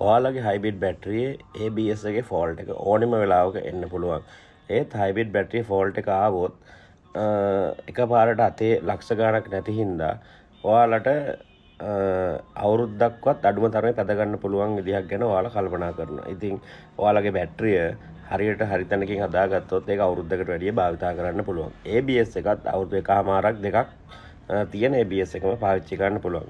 ඔයාලගේ hybrid බැටරියේ ABS එකේ fault එක ඕනෙම වෙලාවක එන්න පුළුවන්. ඒත් හයිබ්‍රිඩ් බැටරියේ ෆෝල්ට් එක ආවොත් එකපාරට අතේ ලක්ෂ ගණක් නැති හින්දා ඔයාලට අවුරුද්දක්වත් අඩුම තරමේ පැද ගන්න පුළුවන් විදිහක් ගැන ඔයාලා කල්පනා කරනවා. ඉතින් ඔයාලගේ බැටරිය හරියට හරි තැනකින් හදාගත්තොත් ඒක අවුරුද්දකට වැඩිය භාවිතා කරන්න පුළුවන්. ABS එකත් අවුරුදු එකමාරක් දෙකක් තියෙන ABS එකම පාවිච්චි කරන්න පුළුවන්.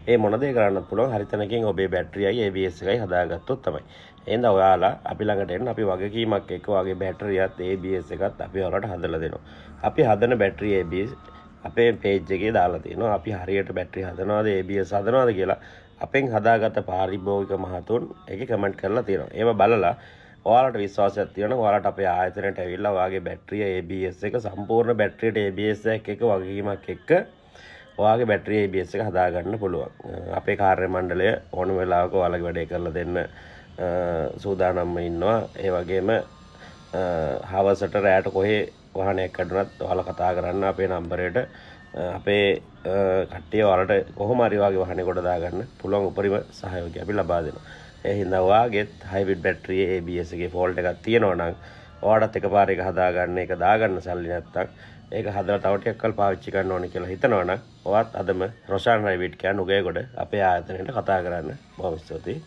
ඒ මොන දේ කරන්නත් පුළුවන් හරි තැනකින් ඔබේ බැටරියයි ABS එකයි හදාගත්තොත් තමයි. එහෙනම් ඔයාලා අපි ළඟට එන්න අපි වගකීමක් එක්ක ඔයාගේ බැටරියත් ABS එකත් අපි ඔයාලට හදලා දෙනවා. අපි හදන බැටරිය ABS අපේ පේජ් එකේ දාලා තියෙනවා. අපි හරියට බැටරි හදනවාද ABS හදනවාද කියලා අපෙන් හදාගත්ත පාරිභෝගික මහතුන් ඒකේ කමෙන්ට් කරලා තියෙනවා. ඒව බලලා ඔයාලට විශ්වාසයක් තියෙනවා ඔයාලට අපේ ආයතනයට ඇවිල්ලා ඔයාගේ බැටරිය ABS එක සම්පූර්ණ බැටරියට ABS එකක් එක්ක වගකීමක් එක්ක ඔයාගේ බැටරිය ABS එක හදාගන්න පුළුවන්. අපේ කාර්ය මණ්ඩලය ඕනම වෙලාවක ඔයාලගේ වැඩේ කරලා දෙන්න සූදානම්ව ඉන්නවා. ඒ වගේම හවසට රැයට කොහේ වාහනයක් කඩුණත් ඔයාලා කතා කරන්න අපේ නම්බරයට අපේ කට්ටිය ඔයාලට කොහොම හරි ඔයාගේ වාහනේ කොට දාගන්න පුළුවන් උපරිම සහයෝගය අපි ලබා දෙනවා. ඒ හින්දා ඔයාගේත් හයිබ්‍රිඩ් බැටරියේ ABS එකේ ෆෝල්ට් එකක් තියෙනවා නම් ඔයාලට එකපාර එක හදාගන්න ඒක දාගන්න සල්ලි නැත්තම් ඒක හදලා තව ටිකක් කල් පාවිච්චි කරන්න ඕනේ කියලා හිතනවා නම් ඔයාත් අදම රොෂාන් හයිබ්‍රිඩ් කියන උගයගොඩ අපේ ආයතනයට කතා කරන්න. බොහොම ස්තුතියි.